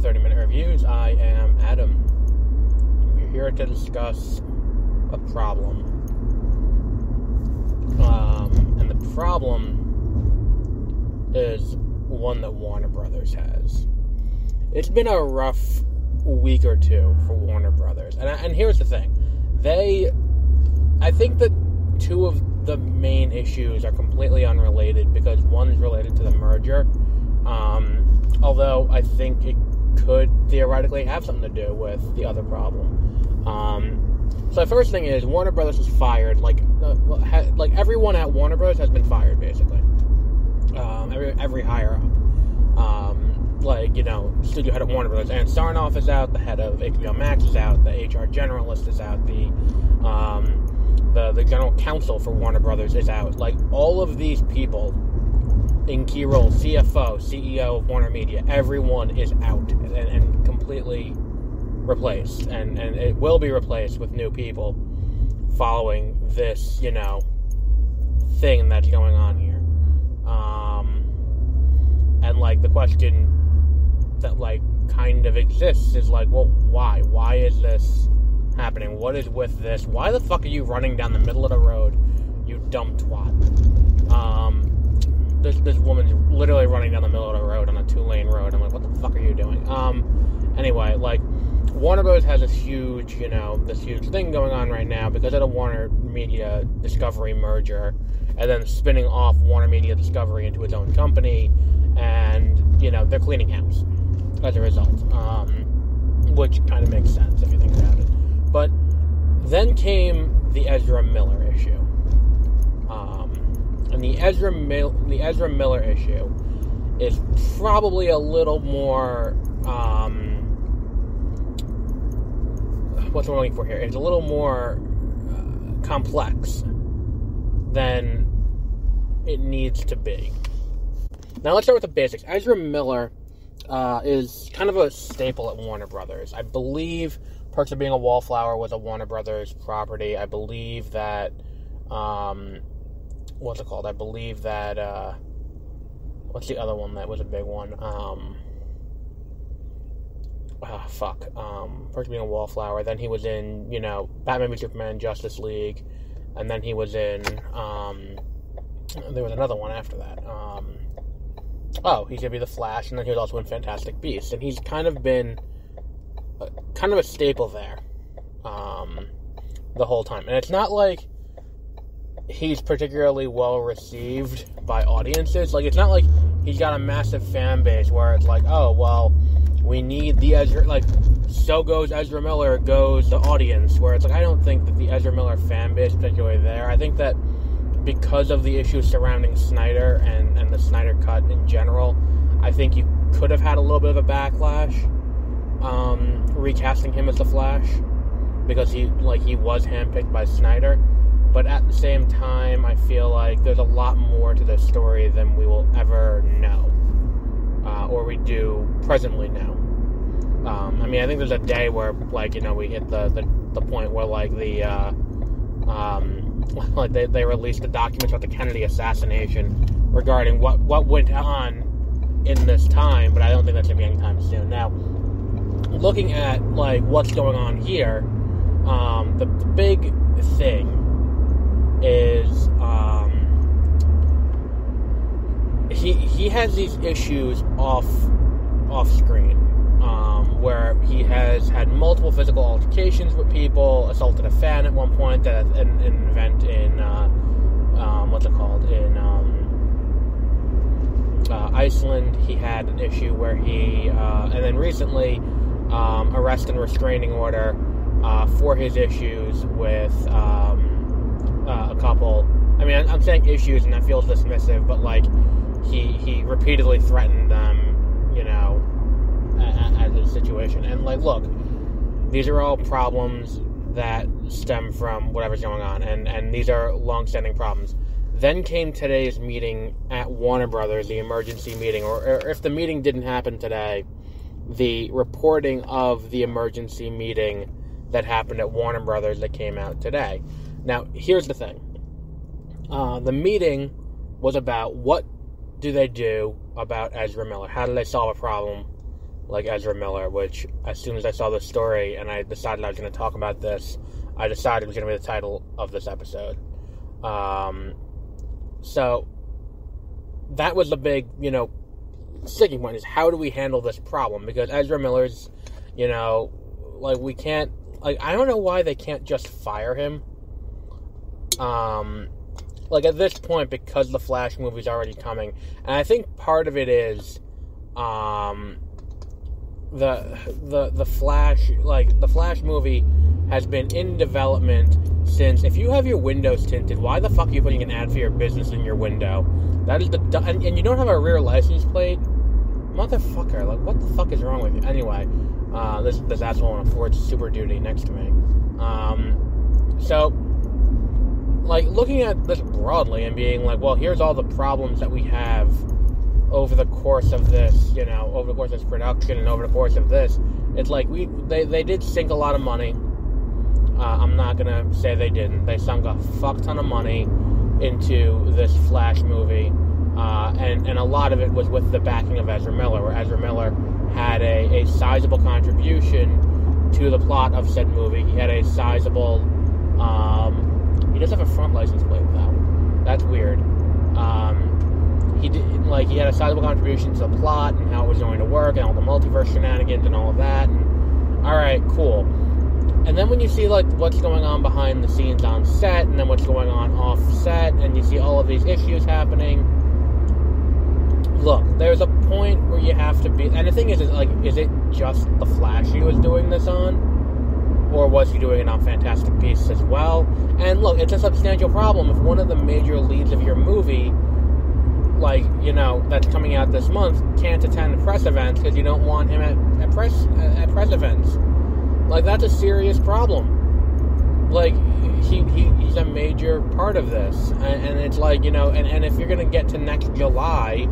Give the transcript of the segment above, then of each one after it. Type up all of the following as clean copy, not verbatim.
30-Minute Reviews. I am Adam. We're here to discuss a problem. And the problem is one that Warner Brothers has. It's been a rough week or two for Warner Brothers. And here's the thing. I think that two of the main issues are completely unrelated because one is related to the merger. Although I think it could theoretically have something to do with the other problem. So the first thing is Warner Brothers was fired. Like everyone at Warner Brothers has been fired, basically. Every higher up. Studio head of Warner Brothers, Aaron Sarnoff is out. The head of HBO Max is out. The HR generalist is out. The general counsel for Warner Brothers is out. Like, all of these people in key roles, CFO, CEO of Warner Media, everyone is out and completely replaced. And it will be replaced with new people following this, thing that's going on here. And, the question that, kind of exists is, well, why? Why is this happening? What is with this? Why the fuck are you running down the middle of the road, you dumb twat? This woman's literally running down the middle of the road on a 2-lane road. I'm like, what the fuck are you doing? Anyway, Warner Bros. Has this huge thing going on right now because of the Warner Media Discovery merger, and then spinning off Warner Media Discovery into its own company, and, they're cleaning house as a result, which kind of makes sense if you think about it. But then came the Ezra Miller issue. And the Ezra Miller issue is probably a little more, what's what I'm looking for here? It's a little more complex than it needs to be. Now let's start with the basics. Ezra Miller is kind of a staple at Warner Brothers. I believe Perks of Being a Wallflower was a Warner Brothers property. I believe that, what's it called? I believe that, what's the other one that was a big one? Perks of Being a Wallflower. Then he was in, Batman v Superman, Justice League. And then he was in, there was another one after that. He's going to be the Flash, and then he was also in Fantastic Beasts. And he's kind of been kind of a staple there the whole time. And it's not like he's particularly well received by audiences. It's not like he's got a massive fan base where it's like, oh, well, we need the Ezra, so goes Ezra Miller, goes the audience, where it's I don't think that the Ezra Miller fan base is particularly there. I think that because of the issues surrounding Snyder and the Snyder Cut in general, I think you could have had a little bit of a backlash recasting him as the Flash, because he was handpicked by Snyder. But at the same time, I feel like there's a lot more to this story than we will ever know, or we do presently know. I think there's a day where, we hit the point where, they released the documents about the Kennedy assassination regarding what went on in this time, but I don't think that's going to be anytime soon. Now, looking at, what's going on here, the big thing is, he has these issues off screen, where he has had multiple physical altercations with people, assaulted a fan at one point at an event in, Iceland. He had an issue where he, and then recently, arrest and restraining order, for his issues with, a couple. I'm saying issues and that feels dismissive, but, he repeatedly threatened them, as a situation. And, look, these are all problems that stem from whatever's going on, and these are long-standing problems. Then came today's meeting at Warner Brothers, the emergency meeting, or if the meeting didn't happen today, the reporting of the emergency meeting that happened at Warner Brothers that came out today. Now, here's the thing. The meeting was about what do they do about Ezra Miller? How do they solve a problem like Ezra Miller, which as soon as I saw the story and I decided I was going to talk about this, I decided it was going to be the title of this episode. So that was the big, sticking point, is how do we handle this problem? Because Ezra Miller's, we can't, I don't know why they can't just fire him. At this point, because the Flash movie's already coming, and I think part of it is, the Flash, the Flash movie has been in development since, if you have your windows tinted, why the fuck are you putting an ad for your business in your window? That is and you don't have a rear license plate? Motherfucker, what the fuck is wrong with you? Anyway, this asshole on a Ford Super Duty next to me. Looking at this broadly and being well, here's all the problems that we have over the course of this, over the course of this production and over the course of this, it's they did sink a lot of money. I'm not gonna say they didn't. They sunk a fuck ton of money into this Flash movie, and a lot of it was with the backing of Ezra Miller, where Ezra Miller had a sizable contribution to the plot of said movie. He had a sizable, he does have a front license plate though. That's weird. He had a sizable contribution to the plot and how it was going to work and all the multiverse shenanigans and all of that. And, all right, cool. And then when you see what's going on behind the scenes on set, and then what's going on off set, and you see all of these issues happening, look, there's a point where you have to be. And the thing is it just the Flash he was doing this on, or was he doing it on Fantastic Beasts as well? And look, it's a substantial problem if one of the major leads of your movie, that's coming out this month, can't attend press events because you don't want him at press events. That's a serious problem. He's a major part of this. And it's and if you're going to get to next July,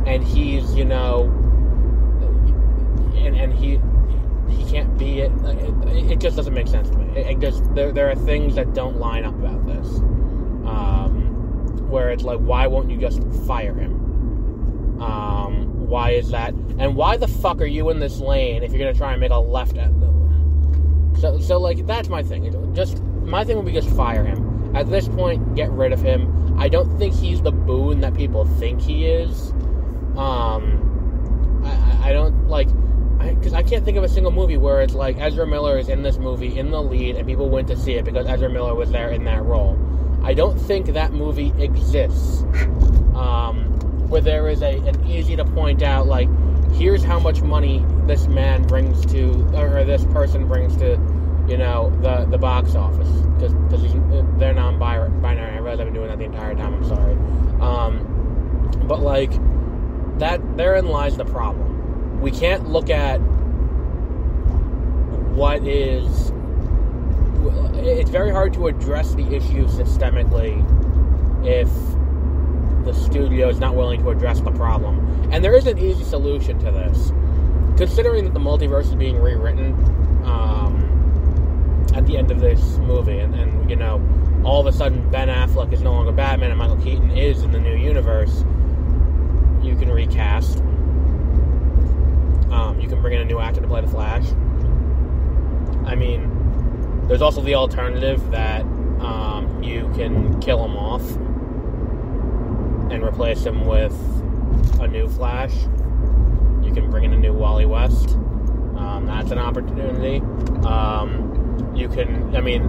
and he's, and he can't be it, it just doesn't make sense to me. There are things that don't line up about this. Where it's why won't you just fire him? Why is that? And why the fuck are you in this lane if you're going to try and make a left at them? So that's my thing. My thing would be just fire him. At this point, get rid of him. I don't think he's the boon that people think he is. I don't, because I can't think of a single movie where it's Ezra Miller is in this movie, in the lead, and people went to see it because Ezra Miller was there in that role. I don't think that movie exists. Where there is an easy to point out, here's how much money this man brings to, or this person brings to, the box office. Because they're non-binary. I realize I've been doing that the entire time, I'm sorry. But, therein lies the problem. We can't look at what is... It's very hard to address the issue systemically if the studio is not willing to address the problem. And there is an easy solution to this. Considering that the multiverse is being rewritten at the end of this movie, and all of a sudden Ben Affleck is no longer Batman and Michael Keaton is in the new universe, you can recast. You can bring in a new actor to play the Flash. I mean, there's also the alternative that you can kill him off and replace him with a new Flash. You can bring in a new Wally West. That's an opportunity.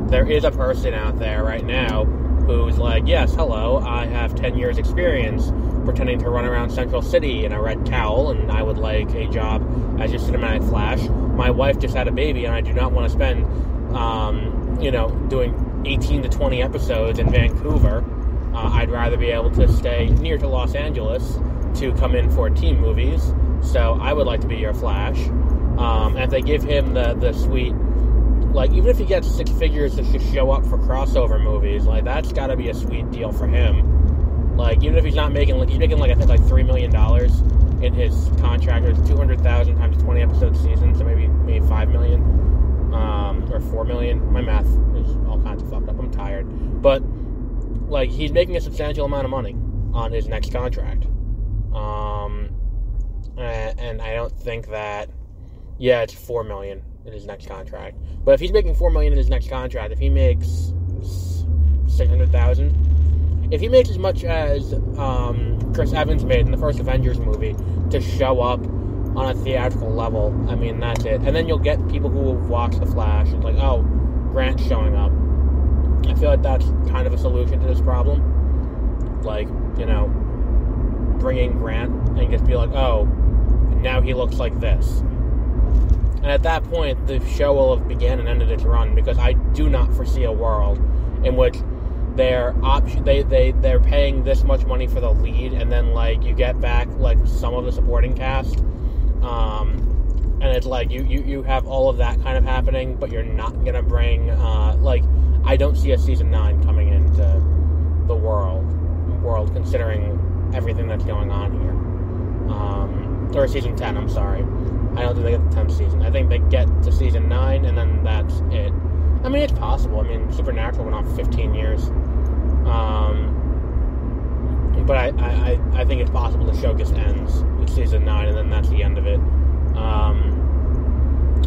There is a person out there right now who's yes, hello, I have 10 years experience pretending to run around Central City in a red cowl, and I would like a job as your cinematic Flash. My wife just had a baby, and I do not want to spend, doing 18 to 20 episodes in Vancouver. I'd rather be able to stay near to Los Angeles to come in for team movies, so I would like to be your Flash. And if they give him the sweet, even if he gets six figures to just show up for crossover movies, that's gotta be a sweet deal for him. Even if he's not making, he's making, I think, $3 million in his contract, or it's 200,000 times 20 episode season, so maybe $5 million, or $4 million. My math is all kinds of fucked up. I'm tired. But, he's making a substantial amount of money on his next contract. And I don't think that Yeah, it's $4 million in his next contract. But if he's making $4 million in his next contract, if he makes $600,000, if he makes as much as Chris Evans made in the first Avengers movie to show up on a theatrical level, I mean, that's it. And then you'll get people who will watch The Flash. It's like, oh, Grant's showing up. I feel like that's kind of a solution to this problem. Like, you know, bring in Grant and just be like, oh, now he looks like this. And at that point, the show will have began and ended its run, because I do not foresee a world in which they're paying this much money for the lead, and then, like, you get back, like, some of the supporting cast, and it's like, you have all of that kind of happening, but you're not gonna bring, like, I don't see a season 9 coming into the world, considering everything that's going on here. Or season 10, I'm sorry. I don't think they get the 10th season. I think they get to season 9, and then that's it. I mean, it's possible. I mean, Supernatural went on 15 years. But I think it's possible the show just ends with season 9, and then that's the end of it.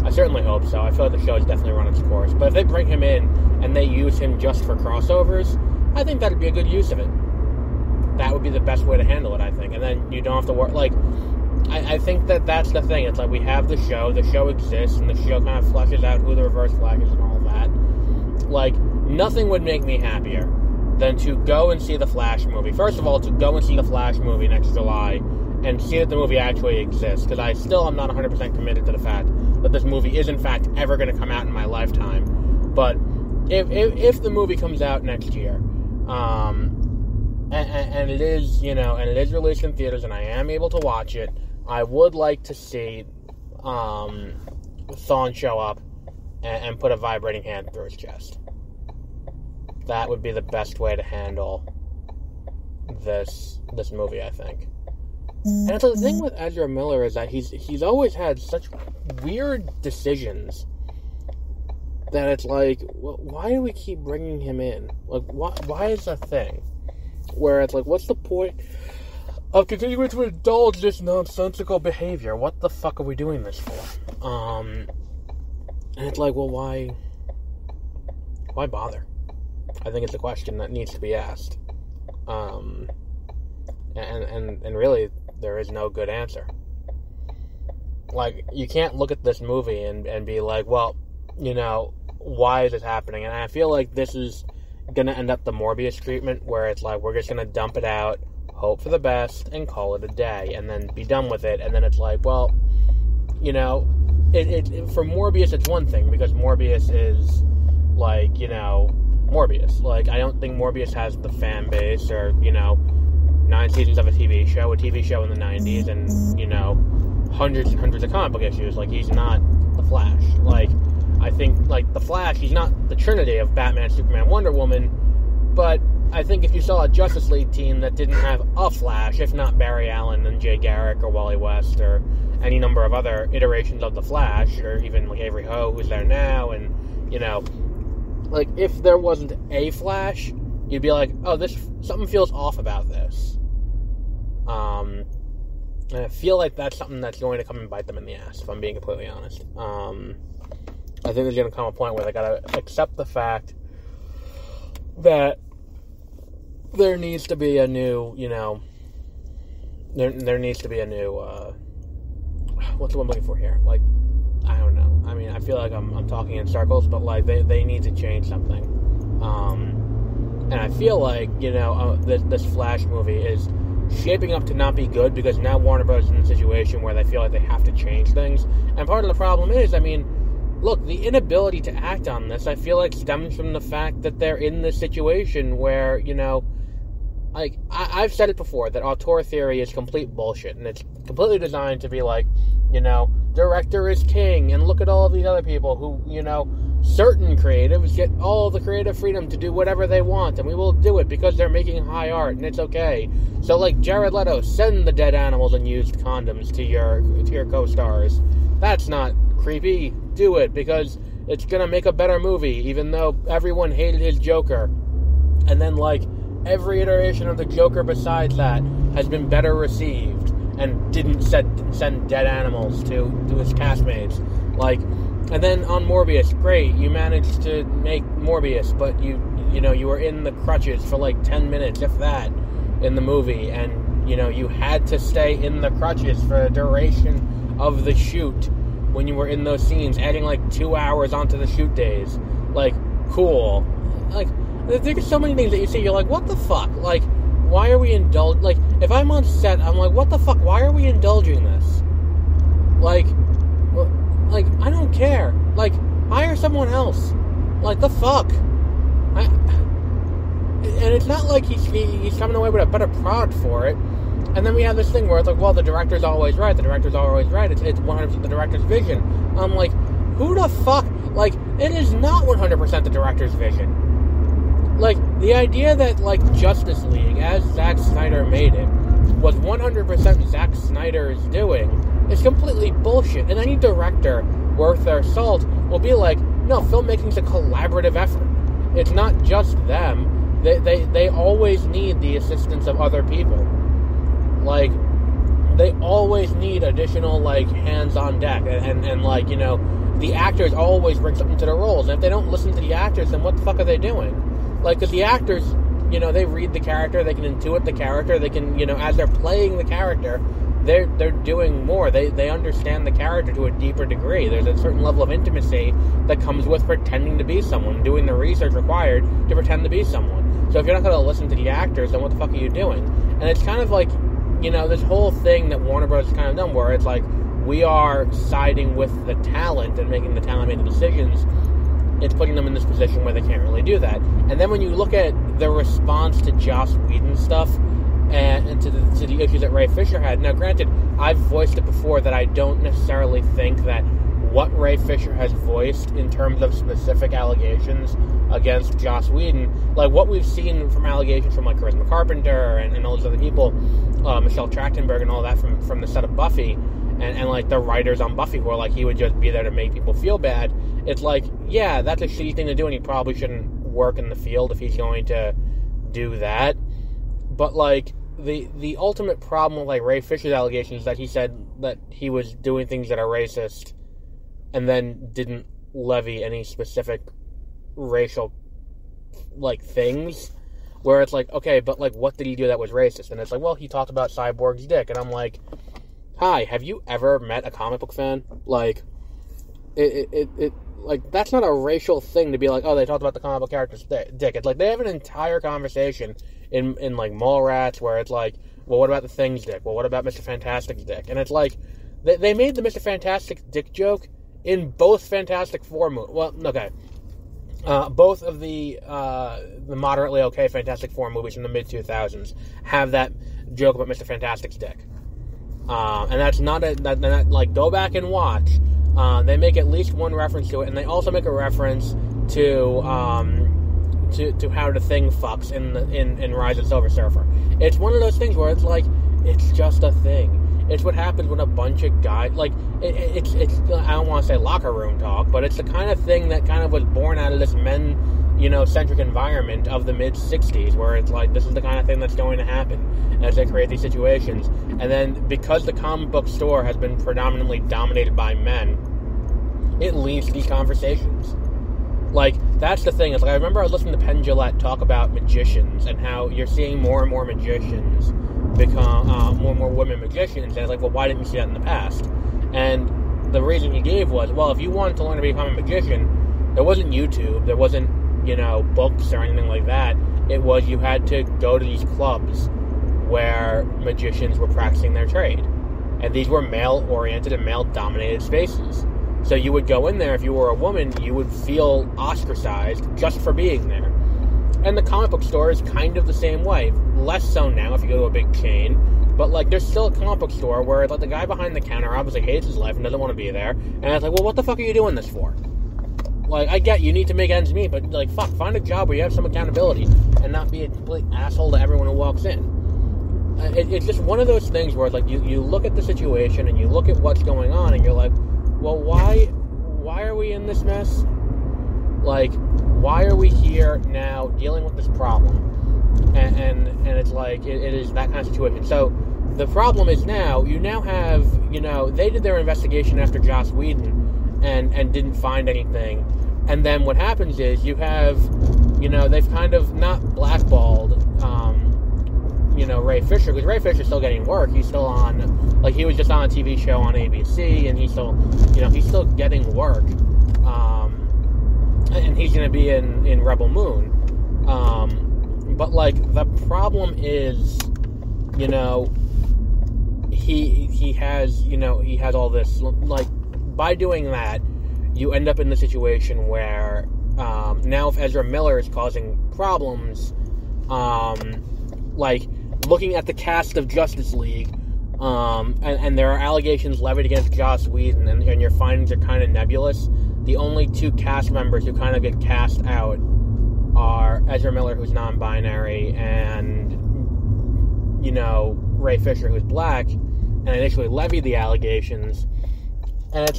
I certainly hope so. I feel like the show has definitely run its course. But if they bring him in, and they use him just for crossovers, I think that would be a good use of it. That would be the best way to handle it, I think. And then you don't have to work, like, I think that's the thing. It's like, we have the show exists, and the show kind of fleshes out who the Reverse Flag is and all that. Like, nothing would make me happier than to go and see the Flash movie. First of all, to go and see the Flash movie next July, and see that the movie actually exists, because I still am not 100% committed to the fact that this movie is in fact ever going to come out in my lifetime. But if the movie comes out next year, and it is, you know, and it is released in theaters, and I am able to watch it, I would like to see Thawne show up and put a vibrating hand through his chest. That would be the best way to handle this movie, I think. And it's the thing with Ezra Miller is that he's always had such weird decisions that it's like, well, why do we keep bringing him in? Like, why is that thing? Where it's like, what's the point of continuing to indulge this nonsensical behavior? What the fuck are we doing this for? And it's like, well, why bother? I think it's a question that needs to be asked. And really, there is no good answer. Like, you can't look at this movie and be like, well, you know, why is this happening? And I feel like this is going to end up the Morbius treatment, where it's like, we're just going to dump it out, hope for the best, and call it a day, and then be done with it. And then it's like, well, you know, for Morbius, it's one thing, because Morbius is, like, you know, Morbius. Like, I don't think Morbius has the fan base, or, you know, 9 seasons of a TV show in the 90s, and, you know, hundreds and hundreds of comic book issues. Like, he's not the Flash. Like, I think, like, the Flash, he's not the Trinity of Batman, Superman, Wonder Woman, but I think if you saw a Justice League team that didn't have a Flash, if not Barry Allen and Jay Garrick or Wally West or any number of other iterations of the Flash, or even, like, Avery Ho, who's there now, and, you know, like, if there wasn't a Flash, you'd be like, oh, something feels off about this. And I feel like that's something that's going to come and bite them in the ass, if I'm being completely honest. I think there's going to come a point where they got to accept the fact that there needs to be a new, you know, there needs to be a new, what's the one I'm looking for here? Like, I don't know. I mean, I feel like I'm talking in circles, but, like, they need to change something. And I feel like, you know, this Flash movie is shaping up to not be good, because now Warner Bros. Is in a situation where they feel like they have to change things. And part of the problem is, I mean, look, the inability to act on this, I feel like, stems from the fact that they're in this situation where, you know, like, I've said it before, that auteur theory is complete bullshit, and it's completely designed to be like, you know, director is king, and look at all of these other people who, you know, certain creatives get all the creative freedom to do whatever they want, and we will do it because they're making high art, and it's okay. So, like, Jared Leto, send the dead animals and used condoms to your co-stars. That's not creepy. Do it, because it's gonna make a better movie, even though everyone hated his Joker. And then, like, every iteration of the Joker besides that has been better received. and didn't send dead animals to his castmates. Like, and then on Morbius, great, you managed to make Morbius, but you were in the crutches for like 10 minutes, if that, in the movie, and you had to stay in the crutches for the duration of the shoot when you were in those scenes, adding like 2 hours onto the shoot days. Like, cool. Like, there's so many things that you see, you're like, what the fuck? Like, why are we indulging? Like, if I'm on set, I'm like, what the fuck? Why are we indulging this? Like, I don't care. Like, hire someone else. Like, the fuck? And it's not like he's coming away with a better product for it. And then we have this thing where it's like, well, the director's always right. The director's always right. It's 100% the director's vision. I'm like, who the fuck? Like, it is not 100% the director's vision. Like, the idea that, like, Justice League, as Zack Snyder made it, was 100% Zack Snyder's doing is completely bullshit. And any director worth their salt will be like, no, filmmaking's a collaborative effort. It's not just them. They always need the assistance of other people. Like, they always need additional, like, hands on deck. And like, the actors always bring something to the roles. And if they don't listen to the actors, then what the fuck are they doing? Like, because the actors, they read the character, they can intuit the character, they can, as they're playing the character, they're doing more. They understand the character to a deeper degree. There's a certain level of intimacy that comes with pretending to be someone, doing the research required to pretend to be someone. So if you're not going to listen to the actors, then what the fuck are you doing? And it's kind of like, this whole thing that Warner Bros. Has kind of done, where it's like, we are siding with the talent and making the talent make the decisions. It's putting them in this position where they can't really do that. And then when you look at the response to Joss Whedon stuff, and to the issues that Ray Fisher had. Now, granted, I've voiced it before that I don't necessarily think that what Ray Fisher has voiced in terms of specific allegations against Joss Whedon, like what we've seen from allegations from like Charisma Carpenter and all those other people, Michelle Trachtenberg and all that from the set of Buffy, and like the writers on Buffy were like, he would just be there to make people feel bad. It's like, yeah, that's a shitty thing to do, and he probably shouldn't work in the field if he's going to do that. But like, the ultimate problem with like Ray Fisher's allegations is that he said that he was doing things that are racist and then didn't levy any specific racial like things, where it's like, okay, but like what did he do that was racist? And it's like, well, he talked about Cyborg's dick. And I'm like, hi, have you ever met a comic book fan? Like, it like, that's not a racial thing to be like, oh, they talked about the comic book character's dick. It's like, they have an entire conversation in like Mallrats where it's like, well, what about the Thing's dick? Well, what about Mr. Fantastic's dick? And it's like, they made the Mr. Fantastic dick joke in both Fantastic Four movies. Well, okay. Both of the moderately okay Fantastic Four movies in the mid-2000s have that joke about Mr. Fantastic's dick. And that's not like, go back and watch. They make at least one reference to it, and they also make a reference to how the Thing fucks in Rise of Silver Surfer. It's one of those things where it's like, it's just a thing. It's what happens when a bunch of guys, like, it's I don't want to say locker room talk, but it's the kind of thing that kind of was born out of this men, centric environment of the mid-60s, where it's like, this is the kind of thing that's going to happen as they create these situations. And then, because the comic book store has been predominantly dominated by men, it leads to these conversations. Like, that's the thing. It's like, I remember I was listening to Penn Jillette talk about magicians and how you're seeing more and more magicians become more and more women magicians. And it's like, well, why didn't you see that in the past? And the reason he gave was, well, if you wanted to learn to become a magician, there wasn't YouTube, there wasn't, books or anything like that. It was, you had to go to these clubs where magicians were practicing their trade. And these were male-oriented and male-dominated spaces. So you would go in there, if you were a woman, you would feel ostracized just for being there. And the comic book store is kind of the same way. Less so now if you go to a big chain. But, like, there's still a comic book store where, like, the guy behind the counter obviously hates his life and doesn't want to be there. And it's like, well, what the fuck are you doing this for? Like, I get you need to make ends meet, but, like, fuck, find a job where you have some accountability and not be a complete asshole to everyone who walks in. It's just one of those things where, like, you look at the situation and you look at what's going on and you're like, well, why are we in this mess? Like, why are we here now dealing with this problem? And it's like, it is that kind of situation. So, the problem is now, you now have, they did their investigation after Joss Whedon and didn't find anything. And then what happens is you have, they've kind of not blackballed, Ray Fisher, because Ray Fisher's still getting work. He's still on, he was just on a TV show on ABC, and he's still getting work. And he's going to be in Rebel Moon. But, the problem is, he has all this, by doing that, you end up in the situation where, now if Ezra Miller is causing problems, looking at the cast of Justice League, and there are allegations levied against Joss Whedon, and your findings are kind of nebulous. The only two cast members who kind of get cast out are Ezra Miller, who's non-binary, and, Ray Fisher, who's black, and initially levied the allegations. And it's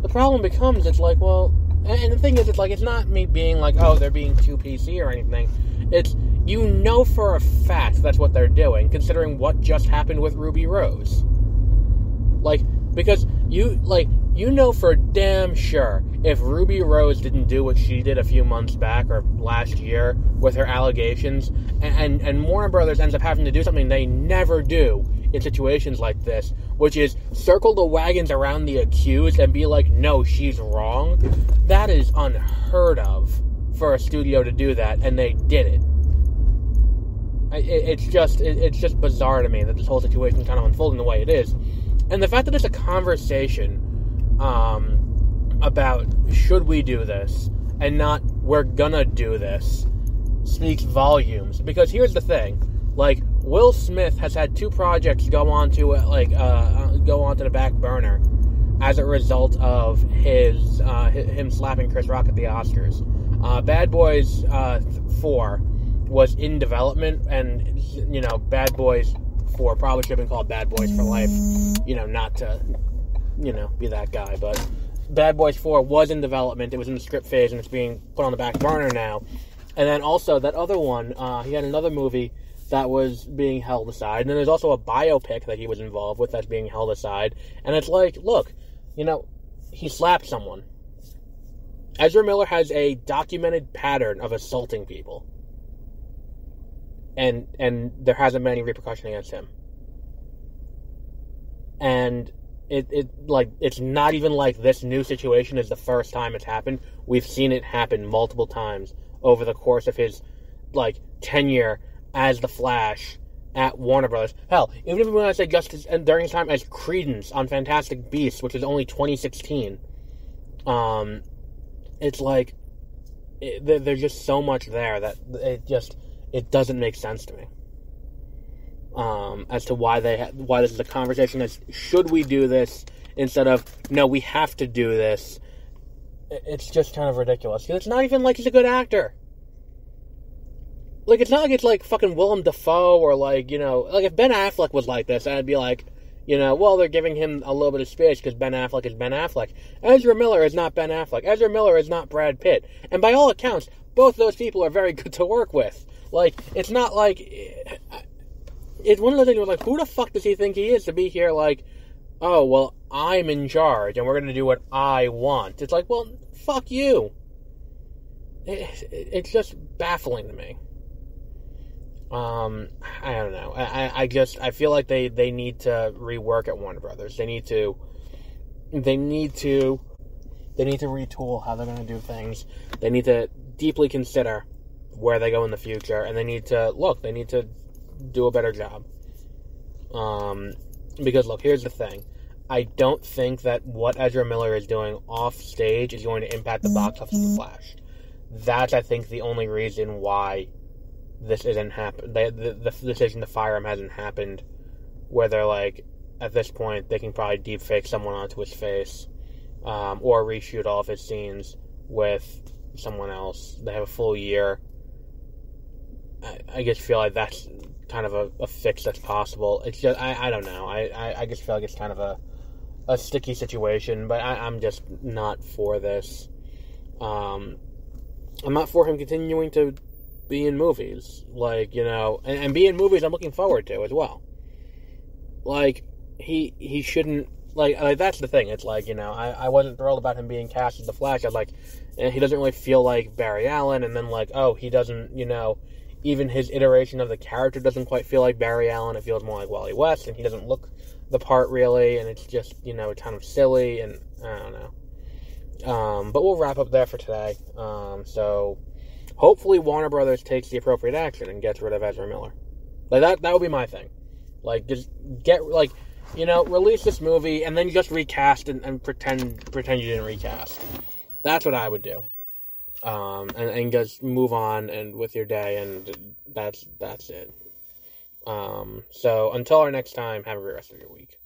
the problem becomes, and the thing is, it's not me being they're being too PC or anything. It's, for a fact that's what they're doing, considering what just happened with Ruby Rose. Because for damn sure, if Ruby Rose didn't do what she did a few months back or last year with her allegations, and Warner Brothers ends up having to do something they never do in situations like this, which is circle the wagons around the accused and be no, she's wrong, that is unheard of for a studio to do that, and they did it. It's just bizarre to me that this whole situation is kind of unfolding the way it is. And the fact that it's a conversation about should we do this and not we're gonna do this speaks volumes. Because here's the thing, Will Smith has had two projects go onto the back burner as a result of him slapping Chris Rock at the Oscars. Bad Boys 4 was in development, and Bad Boys 4 probably should have been called Bad Boys for Life, not to be that guy, but Bad Boys 4 was in development. It was in the script phase, and it's being put on the back burner now. And then also that other one, he had another movie that was being held aside, and then there's also a biopic that he was involved with that's being held aside. And it's look, he slapped someone. Ezra Miller has a documented pattern of assaulting people, and there hasn't been any repercussion against him. And it's not even this new situation is the first time it's happened. We've seen it happen multiple times over the course of his tenure as the Flash at Warner Brothers. Hell, even if we want to say Justice, and during his time as Credence on Fantastic Beasts, which is only 2016, it's there's just so much there that it doesn't make sense to me. As to why this is a conversation as should we do this instead of no, we have to do this. It's just kind of ridiculous. Because it's not even he's a good actor. It's not it's fucking Willem Dafoe or if Ben Affleck was like this, I'd be well, they're giving him a little bit of space because Ben Affleck is Ben Affleck. Ezra Miller is not Ben Affleck. Ezra Miller is not Brad Pitt. And by all accounts, both those people are very good to work with. It's not it's one of those things where, who the fuck does he think he is to be here, oh, well, I'm in charge, and we're going to do what I want. It's well, fuck you. It's just baffling to me. I don't know. I feel like they need to rework at Warner Brothers. They need to retool how they're going to do things. They need to deeply consider where they go in the future, and they need to do a better job. Because look, here's the thing. I don't think that what Ezra Miller is doing off stage is going to impact the box office of The Flash. That's, I think, the only reason why this isn't happening. The decision to fire him hasn't happened. Where they're at this point, they can probably deepfake someone onto his face, or reshoot all of his scenes with someone else. They have a full year. I just feel like that's kind of a fix that's possible. It's just, I don't know. I just feel like it's kind of a sticky situation, but I'm just not for this. I'm not for him continuing to be in movies. Like, you know, and be in movies I'm looking forward to as well. Like, he shouldn't, like, that's the thing. It's like, you know, I wasn't thrilled about him being cast as the Flash. I was like, he doesn't really feel like Barry Allen, and then, like, oh, he doesn't, you know, even his iteration of the character doesn't quite feel like Barry Allen. It feels more like Wally West, and he doesn't look the part, really, and it's just, you know, kind of silly, and I don't know. But we'll wrap up there for today. So, hopefully Warner Brothers takes the appropriate action and gets rid of Ezra Miller. Like, that would be my thing. Like, just get, like, you know, release this movie, and then just recast and pretend you didn't recast. That's what I would do. And just move on and with your day, and that's it. So until our next time, have a great rest of your week.